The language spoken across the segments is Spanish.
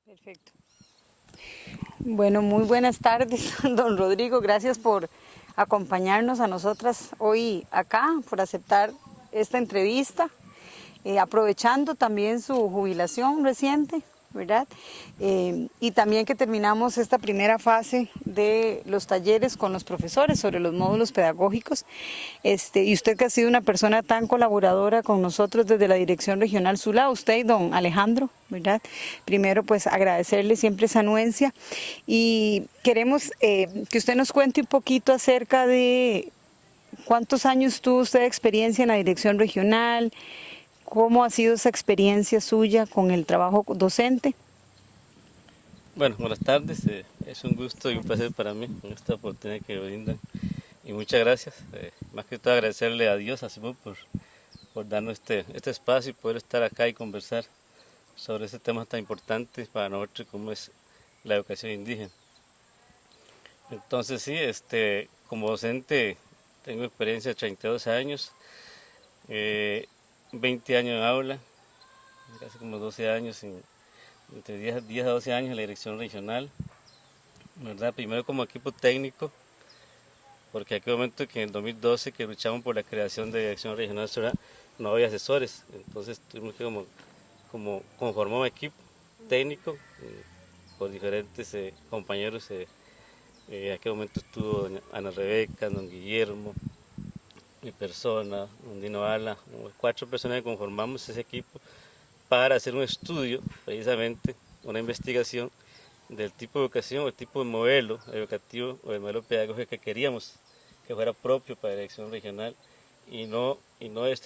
Perfecto. Bueno, muy buenas tardes, don Rodrigo. Gracias por acompañarnos a nosotras hoy acá, por aceptar esta entrevista, aprovechando también su jubilación reciente, ¿verdad? Y también que terminamos esta primera fase de los talleres con los profesores sobre los módulos pedagógicos. Y usted que ha sido una persona tan colaboradora con nosotros desde la Dirección Regional Sula, usted y don Alejandro, ¿verdad? Primero, pues agradecerle siempre esa anuencia y queremos que usted nos cuente un poquito acerca de cuántos años tuvo usted de experiencia en la Dirección Regional, cómo ha sido esa experiencia suya con el trabajo docente. Bueno, buenas tardes. Es un gusto y un placer para mí en esta oportunidad que me brindan. Y muchas gracias. Más que todo agradecerle a Dios, a Simón, por darnos este espacio y poder estar acá y conversar sobre este tema tan importante para nosotros como es la educación indígena. Entonces sí, como docente tengo experiencia de 32 años, 20 años en aula, casi como 12 años, entre 10 a 12 años en la dirección regional, ¿verdad? Primero como equipo técnico, porque aquel momento que en el 2012 que luchamos por la creación de Dirección Regional Sur, no había asesores, entonces tuvimos que como conformar un equipo técnico por diferentes compañeros. En aquel momento estuvo doña Ana Rebeca, don Guillermo, mi persona, don Dino Ala, 4 personas que conformamos ese equipo para hacer un estudio, precisamente una investigación del tipo de educación o el tipo de modelo educativo o el modelo pedagógico que queríamos que fuera propio para la dirección regional y no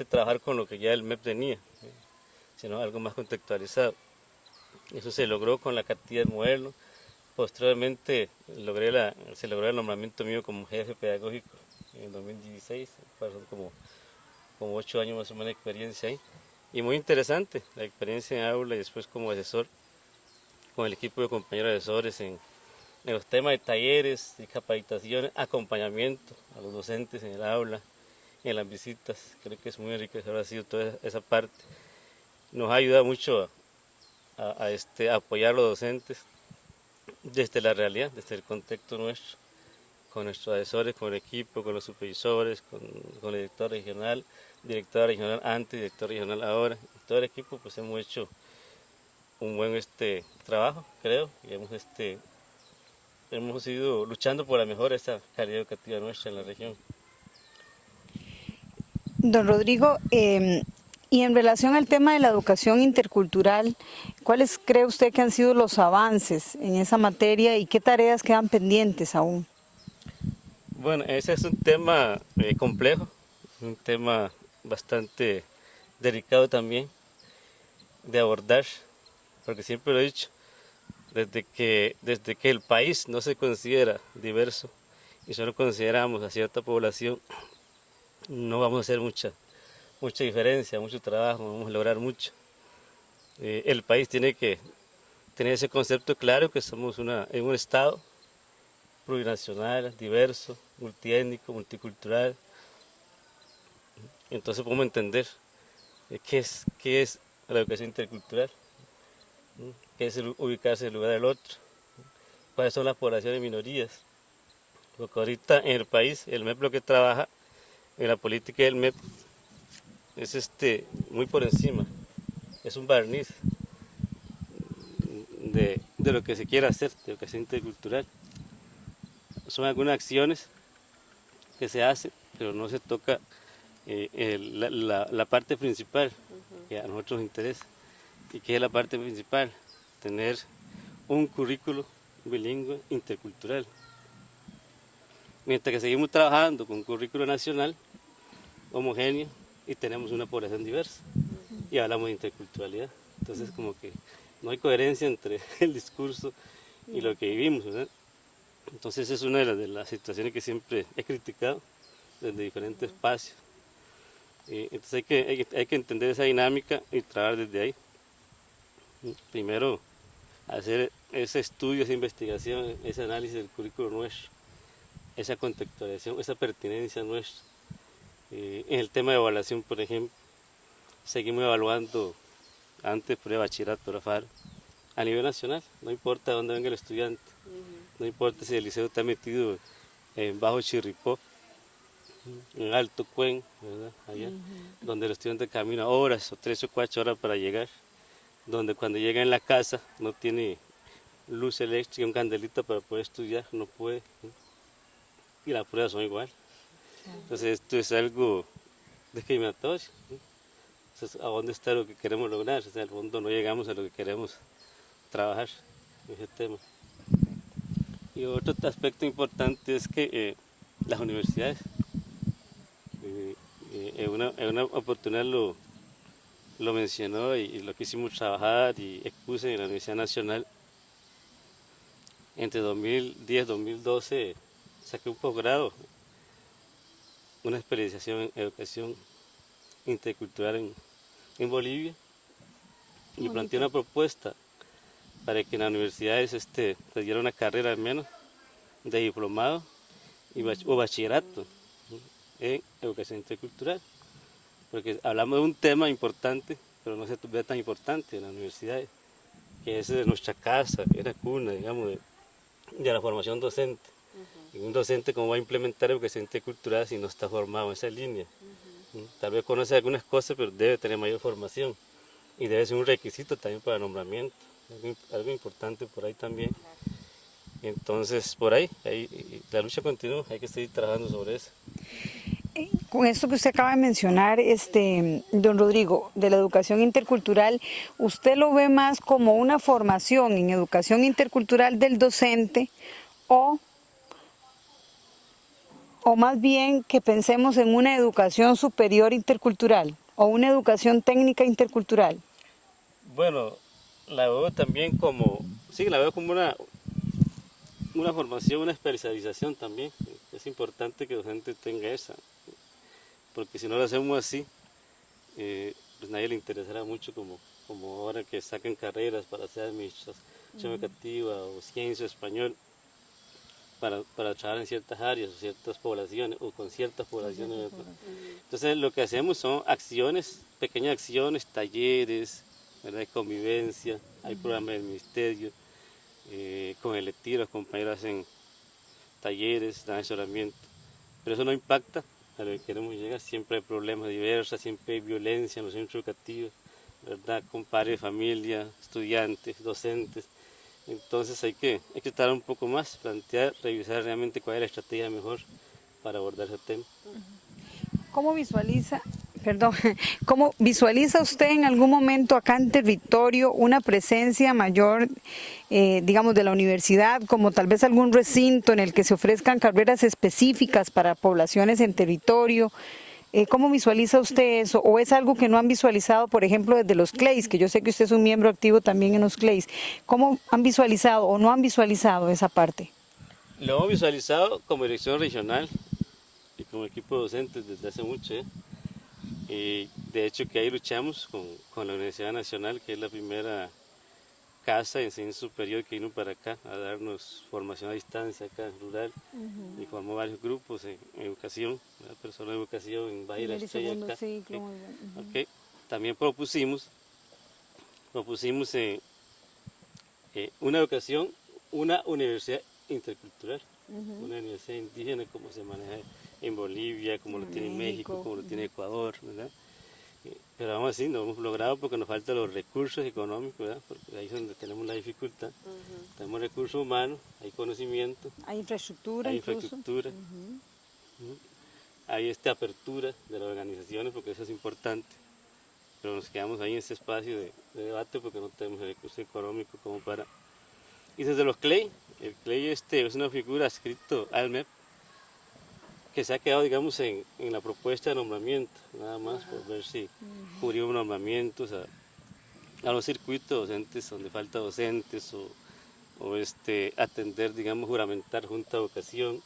trabajar con lo que ya el MEP tenía, sino algo más contextualizado. Eso se logró con la cartilla del modelo. Posteriormente se logró el nombramiento mío como jefe pedagógico en el 2016, fueron como 8 años más o menos de experiencia ahí. Y muy interesante la experiencia en aula y después como asesor con el equipo de compañeros asesores en los temas de talleres, de capacitaciones, acompañamiento a los docentes en el aula, en las visitas. Creo que es muy enriquecedor ha sido toda esa parte. Nos ayuda mucho a apoyar a los docentes desde la realidad, desde el contexto nuestro, con nuestros asesores, con el equipo, con los supervisores, con el directora regional antes, director regional ahora. Todo el equipo pues hemos hecho un buen trabajo, creo, y hemos ido luchando por la mejora de esta calidad educativa nuestra en la región. Don Rodrigo, y en relación al tema de la educación intercultural, ¿cuáles cree usted que han sido los avances en esa materia y qué tareas quedan pendientes aún? Bueno, ese es un tema complejo, un tema bastante delicado también de abordar, porque siempre lo he dicho, desde que el país no se considera diverso y solo consideramos a cierta población, no vamos a hacer mucha diferencia, mucho trabajo, no vamos a lograr mucho. El país tiene que tener ese concepto claro que somos en un estado plurinacional, diverso, multiétnico, multicultural. Entonces podemos entender qué es la educación intercultural, qué es ubicarse en el lugar del otro, cuáles son las poblaciones minorías. Porque ahorita en el país el MEP lo que trabaja en la política del MEP es muy por encima, es un barniz de lo que se quiere hacer, de educación intercultural. Son algunas acciones que se hacen, pero no se toca la parte principal que a nosotros nos interesa. ¿Y qué es la parte principal? Tener un currículo bilingüe intercultural. Mientras que seguimos trabajando con un currículo nacional homogéneo y tenemos una población diversa y hablamos de interculturalidad. Entonces como que no hay coherencia entre el discurso y lo que vivimos, ¿verdad? Entonces es una de las situaciones que siempre he criticado desde diferentes espacios. Entonces hay que entender esa dinámica y trabajar desde ahí. Primero, hacer ese estudio, esa investigación, ese análisis del currículo nuestro, esa contextualización, esa pertinencia nuestra. En el tema de evaluación, por ejemplo, seguimos evaluando antes prueba bachillerato, era FARO, a nivel nacional, no importa de dónde venga el estudiante, no importa si el liceo está metido en Bajo Chirripó, en Alto Cuen, ¿verdad? Allá, donde el estudiante camina horas o 3 o 4 horas para llegar, donde cuando llega en la casa no tiene luz eléctrica, un candelito para poder estudiar, no puede, ¿no? Y las pruebas son igual. Entonces esto es algo discriminatorio, ¿no? Entonces, ¿a dónde está lo que queremos lograr? O sea, al fondo no llegamos a lo que queremos trabajar en ese tema. Y otro aspecto importante es que las universidades, en una oportunidad lo mencionó y lo quisimos trabajar y expuse en la Universidad Nacional. Entre 2010 y 2012 saqué un posgrado, una especialización en educación intercultural en Bolivia y planteé una propuesta para que en las universidades se diera una carrera al menos de diplomado o bachillerato, ¿no? En educación intercultural, porque hablamos de un tema importante, pero no se ve tan importante en las universidades, que es de nuestra casa, que es la cuna, digamos, de la formación docente. Y un docente, ¿cómo va a implementar educación intercultural si no está formado en esa línea? Tal vez conoce algunas cosas, pero debe tener mayor formación y debe ser un requisito también para el nombramiento, algo importante por ahí también. Entonces, por ahí la lucha continúa, hay que seguir trabajando sobre eso. Con esto que usted acaba de mencionar, don Rodrigo, de la educación intercultural, ¿usted lo ve más como una formación en educación intercultural del docente o más bien que pensemos en una educación superior intercultural o una educación técnica intercultural? Bueno, la veo también como, sí, la veo como una formación, una especialización también. Es importante que el docente tenga esa, porque si no lo hacemos así, pues nadie le interesará mucho como ahora que sacan carreras para hacer administración educativa o ciencia español para trabajar en ciertas áreas o ciertas poblaciones o con ciertas poblaciones. Entonces lo que hacemos son acciones, pequeñas acciones, talleres, ¿verdad? De convivencia, hay programas del ministerio, con el ETI los compañeros hacen talleres, dan asesoramiento, pero eso no impacta a lo que queremos llegar. Siempre hay problemas diversos, siempre hay violencia en los centros educativos, ¿verdad? Con padres de familia, estudiantes, docentes. Entonces hay que estar un poco más, plantear, revisar realmente cuál es la estrategia mejor para abordar ese tema. ¿Cómo visualiza, perdón, cómo visualiza usted en algún momento acá en territorio una presencia mayor, digamos, de la universidad, como tal vez algún recinto en el que se ofrezcan carreras específicas para poblaciones en territorio? ¿Cómo visualiza usted eso? ¿O es algo que no han visualizado, por ejemplo, desde los CLEIS, que yo sé que usted es un miembro activo también en los CLEIS? ¿Cómo han visualizado o no han visualizado esa parte? Lo hemos visualizado como dirección regional y como equipo de docentes desde hace mucho. Y de hecho que ahí luchamos con la Universidad Nacional, que es la primera casa de enseñanza superior que vino para acá a darnos formación a distancia acá en rural, y formó varios grupos en educación, personas de educación en Valle de la Estrella acá. Ciclo, Okay. También propusimos una educación, una universidad intercultural, una universidad indígena como se maneja en Bolivia, como lo tiene en México, como lo tiene Ecuador, ¿verdad? Pero aún así no hemos logrado porque nos faltan los recursos económicos, ¿verdad? Porque ahí es donde tenemos la dificultad. Tenemos recursos humanos, hay conocimiento, hay infraestructura, hay infraestructura, hay esta apertura de las organizaciones, porque eso es importante. Pero nos quedamos ahí en ese espacio de debate porque no tenemos el recurso económico como para... Y desde los CLEI, el CLEI es una figura adscrito al MEP, que se ha quedado, digamos, en la propuesta de nombramiento, nada más por ver si cubrimos nombramientos a los circuitos docentes donde falta docentes o atender, digamos, juramentar junta de vocación,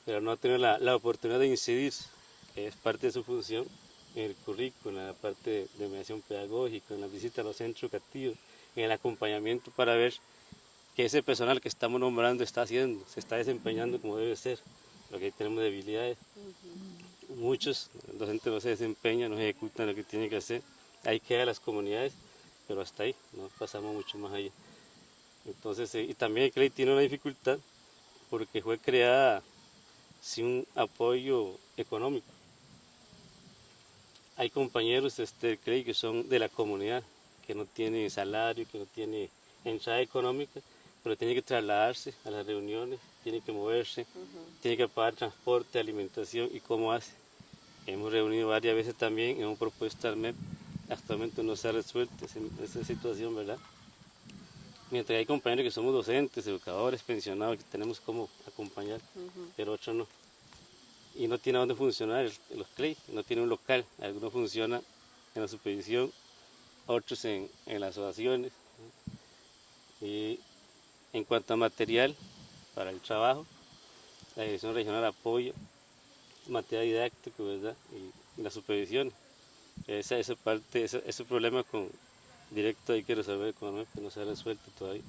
pero no ha tenido la oportunidad de incidir, que es parte de su función, en el currículo, en la parte de mediación pedagógica, en la visita a los centros educativos, en el acompañamiento para ver que ese personal que estamos nombrando está haciendo, se está desempeñando como debe ser, porque ahí tenemos debilidades. Muchos docentes no se desempeñan, no ejecutan lo que tienen que hacer, ahí quedan las comunidades, pero hasta ahí, no pasamos mucho más allá. Entonces, y también el CLEI tiene una dificultad porque fue creada sin un apoyo económico. Hay compañeros del CLEI que son de la comunidad, que no tienen salario, que no tienen entrada económica, pero tienen que trasladarse a las reuniones, tienen que moverse, tienen que pagar transporte, alimentación, y cómo hace. Hemos reunido varias veces también, hemos propuesto al MEP, actualmente no se ha resuelto esa situación, ¿verdad? Mientras hay compañeros que somos docentes, educadores, pensionados, que tenemos cómo acompañar, pero otros no. Y no tiene dónde funcionar los CLEI, no tiene un local, algunos funcionan en la supervisión, otros en las asociaciones. Y en cuanto a material para el trabajo, la Dirección Regional apoya material didáctico, ¿verdad? Y la supervisión. Esa parte, ese problema directo hay que resolver con el MEP, que no se ha resuelto todavía.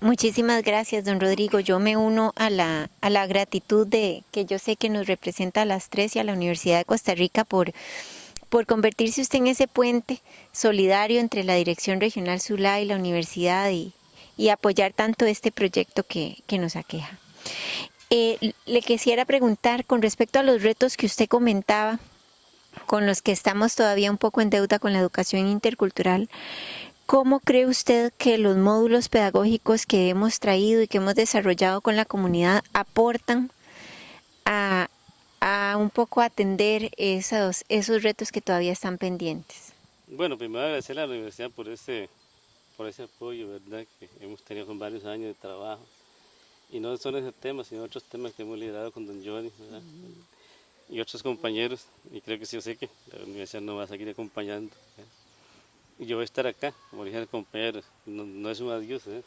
Muchísimas gracias, don Rodrigo. Yo me uno a la gratitud de que yo sé que nos representa a las tres y a la Universidad de Costa Rica por convertirse usted en ese puente solidario entre la Dirección Regional Zulá y la universidad y apoyar tanto este proyecto que nos aqueja. Le quisiera preguntar con respecto a los retos que usted comentaba, con los que estamos todavía un poco en deuda con la educación intercultural. ¿Cómo cree usted que los módulos pedagógicos que hemos traído y que hemos desarrollado con la comunidad aportan a un poco atender esos retos que todavía están pendientes? Bueno, primero agradecerle a la universidad por ese apoyo, ¿verdad? Que hemos tenido con varios años de trabajo. Y no solo ese tema, sino otros temas que hemos liderado con don Johnny, ¿verdad? Y otros compañeros. Y creo que sí, yo sé que la universidad nos va a seguir acompañando, ¿verdad? Y yo voy a estar acá, como dije al compañero, no es un adiós, es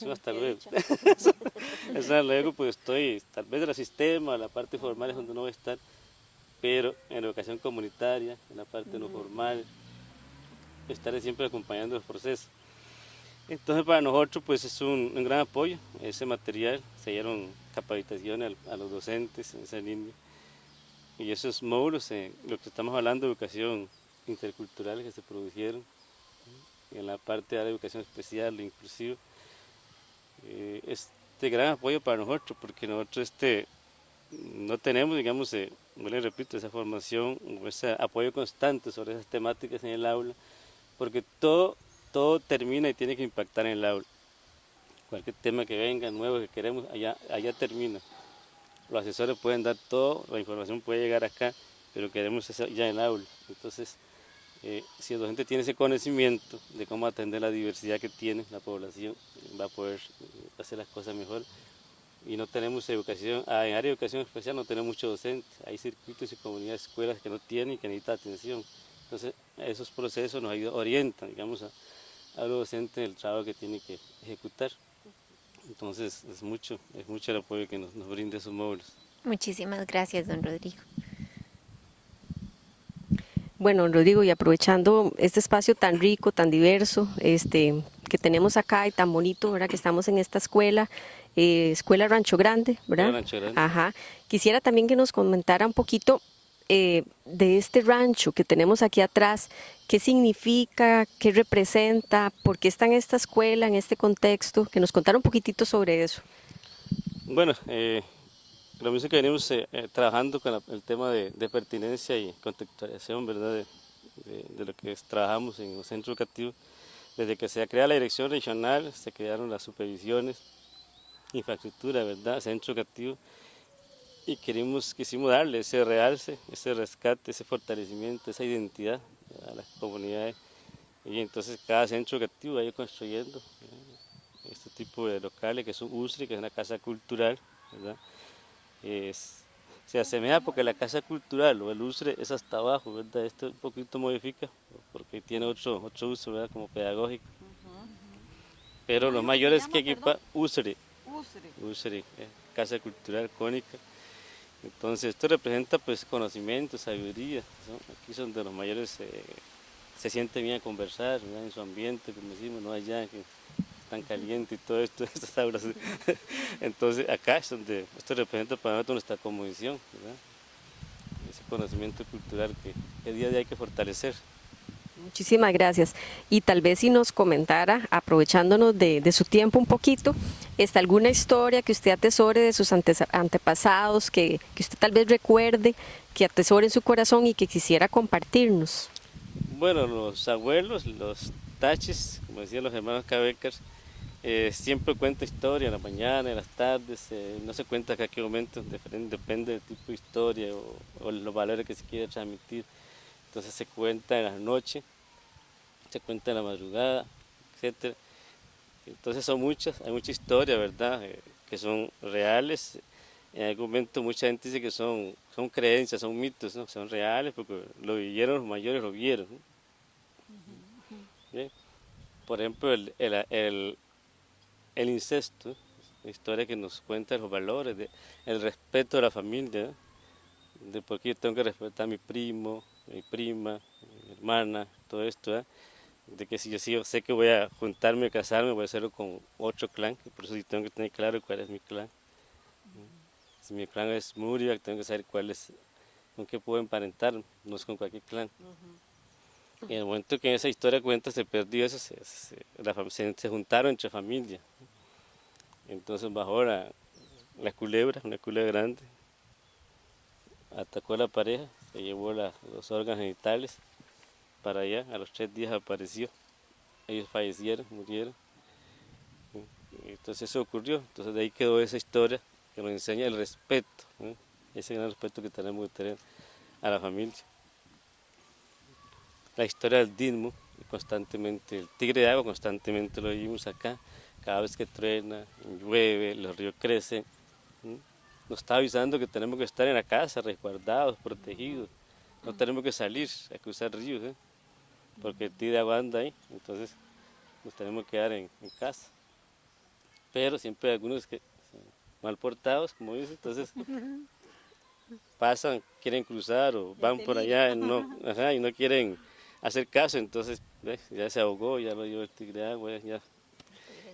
un hasta luego. Hasta luego, pues estoy, tal vez en el sistema, la parte formal es donde no voy a estar, pero en la educación comunitaria, en la parte no formal, estaré siempre acompañando los procesos. Entonces para nosotros pues es un gran apoyo ese material, se dieron capacitaciones a los docentes en esa línea. Y esos módulos, lo que estamos hablando de educación intercultural que se produjeron, en la parte de la educación especial, inclusiva, es de gran apoyo para nosotros, porque nosotros no tenemos, digamos, bueno, repito, esa formación o ese apoyo constante sobre esas temáticas en el aula, porque todo termina y tiene que impactar en el aula. Cualquier tema que venga, nuevo, que queremos, allá termina. Los asesores pueden dar todo, la información puede llegar acá, pero queremos eso ya en el aula. Entonces, si el docente tiene ese conocimiento de cómo atender la diversidad que tiene la población, va a poder hacer las cosas mejor. Y no tenemos educación, en área de educación especial no tenemos muchos docentes, hay circuitos y comunidades, escuelas que no tienen y que necesitan atención. Entonces, esos procesos nos orientan, digamos, a los docentes en el trabajo que tienen que ejecutar. Entonces, es mucho el apoyo que nos brinda esos módulos. Muchísimas gracias, don Rodrigo. Bueno, Rodrigo, y aprovechando este espacio tan rico, tan diverso, que tenemos acá y tan bonito, ¿verdad? Que estamos en esta escuela, Escuela Rancho Grande, ¿verdad? Rancho Grande. Ajá. Quisiera también que nos comentara un poquito de este rancho que tenemos aquí atrás, qué significa, qué representa, por qué está en esta escuela, en este contexto, que nos contara un poquitito sobre eso. Bueno, lo mismo que venimos trabajando con el tema de pertinencia y contextualización, ¿verdad? De lo que trabajamos en los centros educativos. Desde que se crea la dirección regional, se crearon las supervisiones, infraestructura, ¿verdad? Centro educativo. Y quisimos darle ese realce, ese rescate, ese fortalecimiento, esa identidad a las comunidades. Y entonces cada centro educativo ha ido construyendo este tipo de locales, que es un USRI, que es una casa cultural, ¿verdad? Se asemeja porque la casa cultural o el USRI es hasta abajo, ¿verdad? Esto un poquito modifica porque tiene otro uso, ¿verdad? Como pedagógico. Pero lo mayor es que equipa USRI, casa cultural cónica. Entonces esto representa pues conocimiento, sabiduría, ¿no? Aquí es donde los mayores se sienten bien a conversar, ¿verdad? En su ambiente, como decimos, no allá que tan caliente y todo esto, estas aulas. Entonces acá es donde esto representa para nosotros nuestra cosmovisión, ¿verdad? Ese conocimiento cultural que día a día hay que fortalecer. Muchísimas gracias. Y tal vez si nos comentara, aprovechándonos de su tiempo un poquito, ¿está alguna historia que usted atesore de sus antepasados, que usted tal vez recuerde, que atesore en su corazón y que quisiera compartirnos? Bueno, los abuelos, los tachis, como decían los hermanos Cabecas, siempre cuenta historia en la mañana, en las tardes, no se cuenta a qué momento, depende del tipo de historia o los valores que se quiere transmitir. Entonces se cuenta en la noche, se cuenta en la madrugada, etcétera. Entonces hay mucha historia, ¿verdad? Que son reales. En algún momento mucha gente dice que son creencias, son mitos, ¿no? Son reales porque lo vivieron, los mayores lo vieron, ¿no? Bien. Por ejemplo, el incesto, la historia que nos cuenta los valores, el respeto a la familia, ¿no? De por qué yo tengo que respetar a mi primo, mi prima, mi hermana, todo esto, ¿eh? De que si yo sí sé que voy a juntarme, casarme, voy a hacerlo con otro clan, y por eso sí tengo que tener claro cuál es mi clan. Si mi clan es Muria, tengo que saber con qué puedo emparentarme, no es con cualquier clan. Y en el momento que en esa historia cuenta se perdió eso, se juntaron entre familias. Entonces bajó la culebra, una culebra grande, atacó a la pareja, se llevó los órganos genitales para allá, a los 3 días apareció. Ellos fallecieron, murieron. Entonces eso ocurrió, entonces de ahí quedó esa historia que nos enseña el respeto, ¿no? Ese gran respeto que tenemos que tener a la familia. La historia del Dinmo, constantemente, el tigre de agua constantemente lo vimos acá, cada vez que truena, llueve, los ríos crecen. ¿No? Nos está avisando que tenemos que estar en la casa, resguardados, protegidos, no tenemos que salir a cruzar ríos, ¿eh? Porque el tigre de agua anda ahí, entonces nos tenemos que quedar en casa. Pero siempre hay algunos que son mal portados, como dicen, entonces pasan, quieren cruzar o van por allá y no quieren hacer caso, entonces ya se ahogó, ya lo llevó el tigre de agua, ya.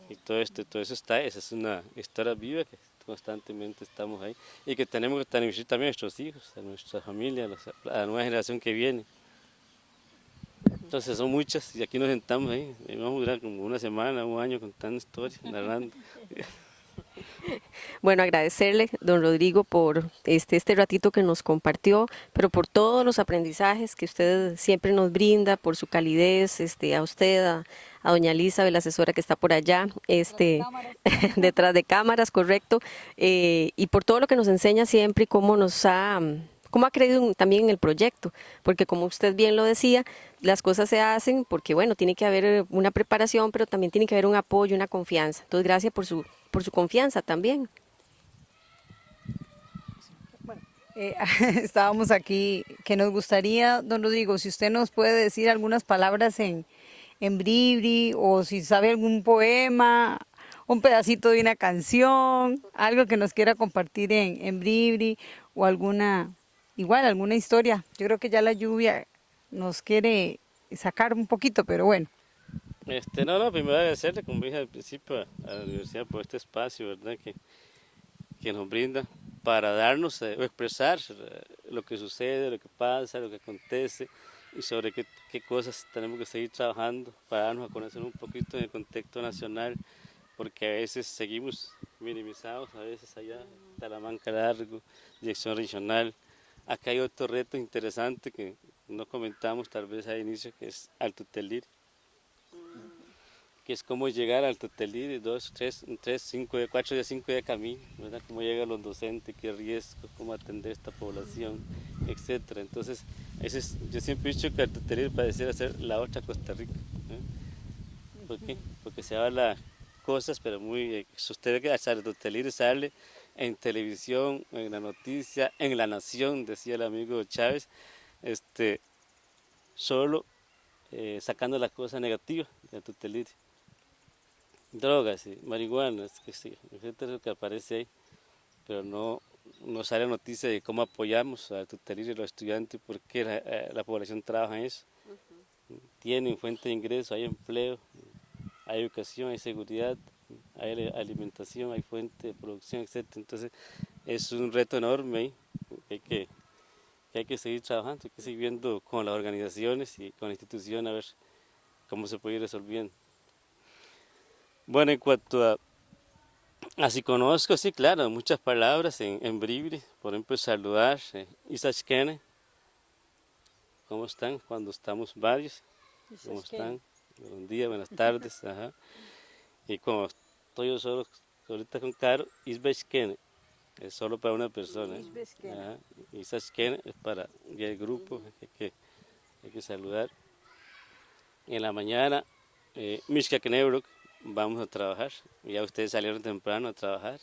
Y todo eso está, esa es una historia viva que constantemente estamos ahí y que tenemos que transmitir también a nuestros hijos, a nuestra familia, a la nueva generación que viene. Entonces son muchas y aquí nos sentamos ahí, y vamos a durar como una semana, un año contando historias, narrando. Bueno, agradecerle, don Rodrigo, por este ratito que nos compartió, pero por todos los aprendizajes que usted siempre nos brinda, por su calidez, a usted, a doña Elizabeth, la asesora que está por allá, detrás de cámaras, correcto, y por todo lo que nos enseña siempre y cómo ha creído también en el proyecto, porque como usted bien lo decía, las cosas se hacen porque, bueno, tiene que haber una preparación, pero también tiene que haber un apoyo, una confianza. Entonces, gracias por su confianza también. Estábamos aquí, que nos gustaría, don Rodrigo, si usted nos puede decir algunas palabras en bribri o si sabe algún poema, un pedacito de una canción, algo que nos quiera compartir en bribri o alguna historia. Yo creo que ya la lluvia nos quiere sacar un poquito, pero bueno. No, primero agradecerle, como dije al principio, a la universidad por este espacio, ¿verdad? Que nos brinda para darnos o expresar lo que sucede, lo que pasa, lo que acontece y sobre qué cosas tenemos que seguir trabajando para darnos a conocer un poquito en el contexto nacional, porque a veces seguimos minimizados, a veces allá, Talamanca Largo, dirección regional. Acá hay otro reto interesante que no comentamos tal vez al inicio, que es Alto Telir, que es cómo llegar al Totelí de 4 días, 5 días de camino, ¿verdad? Cómo llegan los docentes, qué riesgo, cómo atender esta población, etcétera. Entonces, yo siempre he dicho que el Totelí pareciera ser la otra Costa Rica. ¿Por qué? Porque se habla cosas, pero si usted ve que el Totelí sale en televisión, en la noticia, en La Nación, decía el amigo Chávez, solo sacando las cosas negativas del Totelí. Drogas, marihuana, etcétera, lo que aparece ahí, pero no sale noticia de cómo apoyamos a Tutelir y a los estudiantes, porque la población trabaja en eso. Tienen fuente de ingreso, hay empleo, hay educación, hay seguridad, hay alimentación, hay fuente de producción, etcétera. Entonces es un reto enorme ahí, que hay que que hay que seguir trabajando, hay que seguir viendo con las organizaciones y con la institución a ver cómo se puede ir resolviendo. Bueno, en cuanto a si conozco, sí, claro, muchas palabras en bribri, por ejemplo, saludar, Isachkene, ¿cómo están? Cuando estamos varios, ¿cómo están? Buen día, buenas tardes, ajá. Y como estoy yo solo, ahorita con Caro, Isbechkene, es solo para una persona. Ajá. Isachkene es para ya el grupo, hay que saludar. En la mañana, Mishka Knebruk, vamos a trabajar. Ya ustedes salieron temprano a trabajar.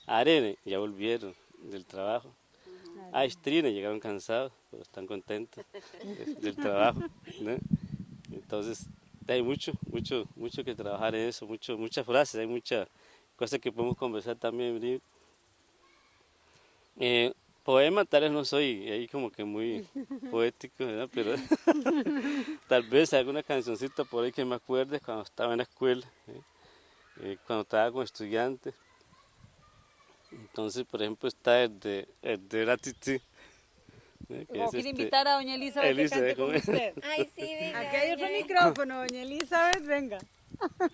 Arene, ya volvieron del trabajo. Aistrine, llegaron cansados, pero están contentos del trabajo, ¿no? Entonces, hay mucho que trabajar en eso, muchas frases, hay muchas cosas que podemos conversar también. Poema tal vez no soy ahí como que muy poético, ¿verdad? Pero tal vez alguna cancioncita por ahí que me acuerde cuando estaba en la escuela, cuando estaba con estudiantes. Entonces, por ejemplo, está el de Ratiti. Como quiere invitar a doña Elizabeth que cante con usted. Ay, sí, venga. Aquí hay otro micrófono, doña Elizabeth, venga.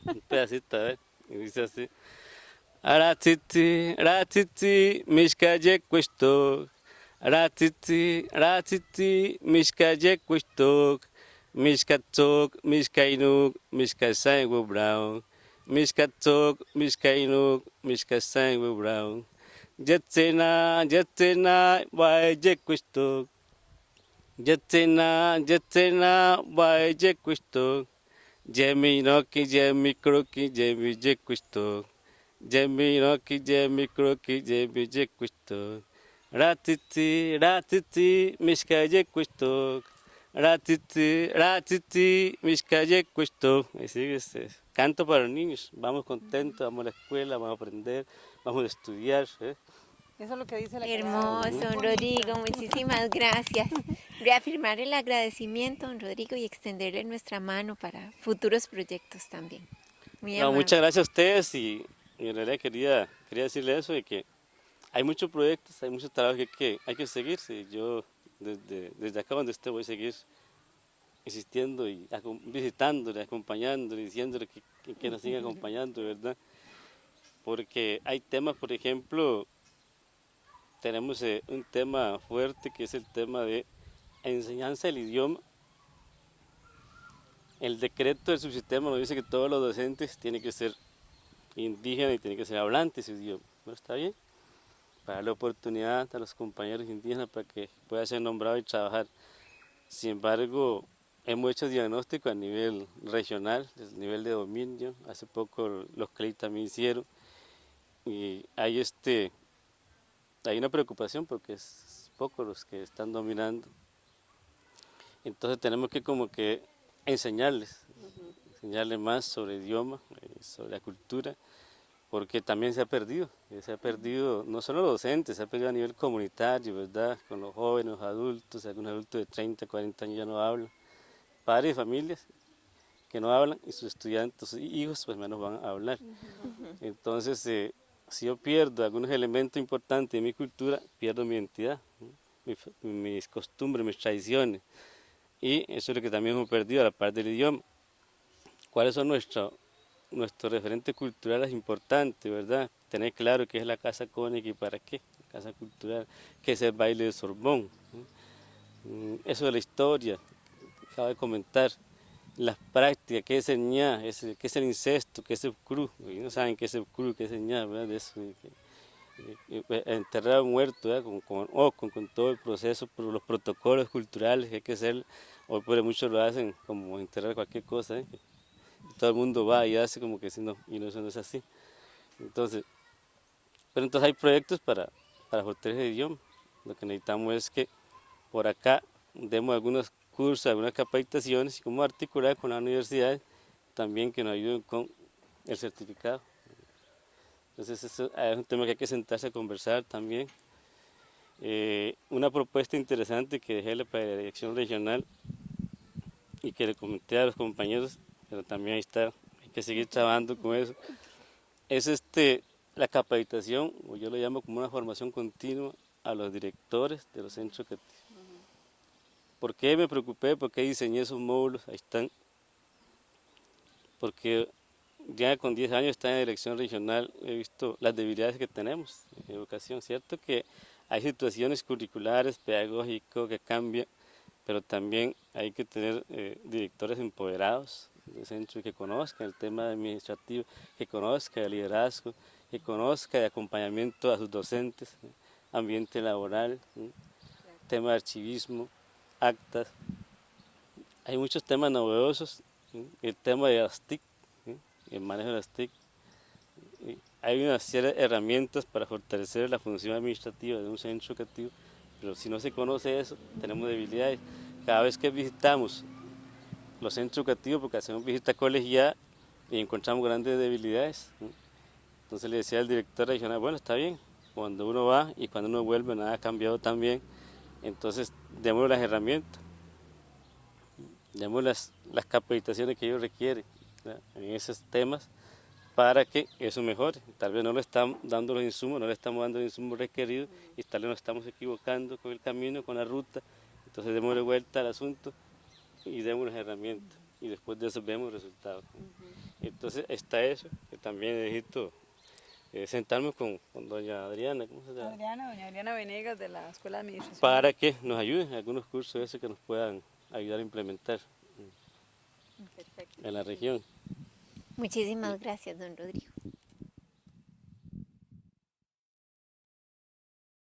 Un pedacito, a ver, y dice así. Ratiti, ratiti, mishkaye questo. Ratiti, ratiti, mishkaye questo. Mishkatok, mishkainuk, mishkasangu brown. Mishkatok, mishkainuk, mishkasangu brown. Jetsena, jetsena, vaje questo. Jetsena, jetsena, vaje questo. Jemi noki, jemi kroki, jemi je questo. Jemi noki, jemi kroki, jemi je questo. Ratiti, ratiti, mishkaye questo. Ratiti, ratiti, mishkaye questo. Así es, canto para los niños. Vamos contentos, vamos a la escuela, vamos a aprender, vamos a estudiar. Eso es lo que dice la Hermoso, don Rodrigo, muchísimas gracias. Reafirmar el agradecimiento, don Rodrigo, y extenderle nuestra mano para futuros proyectos también. Muy No, amable. muchas gracias a ustedes y en realidad quería decirle eso, de que hay muchos proyectos, hay muchos trabajos hay que seguir. Sí. Yo desde acá donde estoy voy a seguir insistiendo y visitándole, acompañándole, diciéndole que nos siga acompañando, ¿verdad? Porque hay temas, por ejemplo, tenemos un tema fuerte que es el tema de enseñanza del idioma. El decreto del subsistema nos dice que todos los docentes tienen que ser indígenas y tienen que ser hablantes de su idioma. ¿No está bien? Para darle oportunidad a los compañeros indígenas para que puedan ser nombrados y trabajar. Sin embargo, hemos hecho diagnóstico a nivel regional, a nivel de dominio. Hace poco los CLEI también hicieron. Y hay una preocupación porque es poco los que están dominando. Entonces tenemos que como que enseñarles más sobre el idioma, sobre la cultura, porque también se ha perdido no solo los docentes, se ha perdido a nivel comunitario, ¿verdad? Con los jóvenes, los adultos, algunos adultos de 30, 40 años ya no hablan, padres y familias que no hablan y sus estudiantes, sus hijos pues menos van a hablar. Entonces, si yo pierdo algunos elementos importantes de mi cultura, pierdo mi identidad, mis costumbres, mis tradiciones. Y eso es lo que también hemos perdido a la parte del idioma. ¿Cuáles son nuestros referentes culturales importantes, verdad? Tener claro qué es la casa cónica y para qué, la casa cultural, qué es el baile de Sorbón. Eso de la historia, acabo de comentar. Las prácticas, qué es el ñá, qué es el incesto, qué es el cru. No saben qué es el cru, qué es el ñá, ¿verdad? De eso, enterrar a un muerto, ¿verdad? Con todo el proceso, los protocolos culturales que hay que hacer. Hoy por muchos lo hacen como enterrar cualquier cosa, ¿eh? Todo el mundo va y hace como que si no, y no, eso no es así. Entonces hay proyectos para fortalecer el idioma. Lo que necesitamos es que por acá demos algunos cursos, algunas capacitaciones y cómo articular con la universidad también que nos ayuden con el certificado. Entonces eso es un tema que hay que sentarse a conversar también. Una propuesta interesante que dejé para la dirección regional y que le comenté a los compañeros, pero también ahí está, hay que seguir trabajando con eso, es la capacitación, o yo lo llamo como una formación continua a los directores de los centros educativos. ¿Por qué me preocupé? ¿Por qué diseñé esos módulos? Ahí están. Porque ya con 10 años está en la dirección regional, he visto las debilidades que tenemos en educación. Cierto que hay situaciones curriculares, pedagógicos que cambian, pero también hay que tener directores empoderados de centro y que conozcan el tema administrativo, que conozcan el liderazgo, que conozcan el acompañamiento a sus docentes, ambiente laboral, tema de archivismo, actas. Hay muchos temas novedosos, el tema de las TIC, el manejo de las TIC. Hay una serie de herramientas para fortalecer la función administrativa de un centro educativo, pero si no se conoce eso, tenemos debilidades. Cada vez que visitamos los centros educativos, porque hacemos visita colegiada y encontramos grandes debilidades, entonces le decía al director regional, bueno, está bien, cuando uno va y cuando uno vuelve nada ha cambiado tan bien, entonces demos las herramientas, demos las capacitaciones que ellos requieren, ¿verdad?, en esos temas para que eso mejore. Tal vez no le estamos dando los insumos, no le estamos dando los insumos requeridos y tal vez nos estamos equivocando con el camino, con la ruta, entonces démosle vuelta al asunto y demos las herramientas y después de eso vemos resultados. Entonces está eso, que también necesito sentarme con doña Adriana, ¿cómo se llama? Doña Adriana Venegas de la Escuela de Administración. Para que nos ayuden en algunos cursos esos que nos puedan ayudar a implementar en la región. Muchísimas gracias, don Rodrigo.